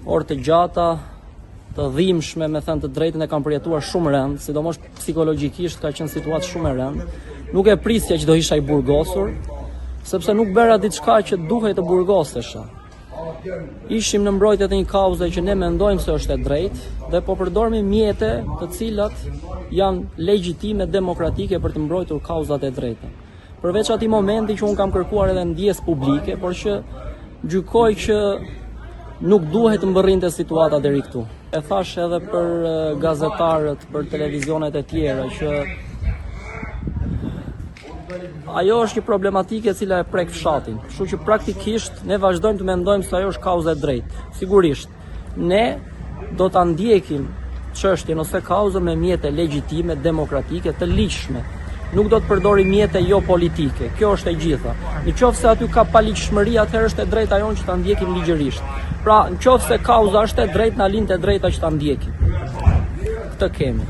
orë të gjata, të dhimbshme, me thënë të drejtën, e kam përjetuar shumë rënd, sidomos psikologjikisht ka qenë situatë shumë e rënd. Nuk e prisja që do isha i burgosur, sepse nuk bëra diçka që duhej të burgosesha. Ishim në mbrojtje të një kauze që ne mendojmë se është e drejtë dhe po përdormi mjete të cilat janë legjitime, demokratike për të mbrojtur kauzat e drejta. Përveç atij momenti që unë kam kërkuar edhe ndjes publike, por që gjykoj që nuk duhet të mbërrinte situata deri këtu. E thash edhe për gazetarët, për televizionet e tjera që ajo është një problematike e cila e prek fshatin. Kështu që praktikisht ne vazhdojmë të mendojmë se ajo është kauzë e drejtë. Sigurisht, ne do ta ndjekim çështjen ose kauzën me mjete legjitime, demokratike, të ligjshme. Nuk do të përdorim mjete jo politike. Kjo është e gjitha. Nëse aty ka paligjshmëri, atëherë është e drejta jonë që ta ndjekim ligjërisht. Pra, nëse kauza është e drejtë, na lind e drejta që ta ndjekim. Këtë kemi.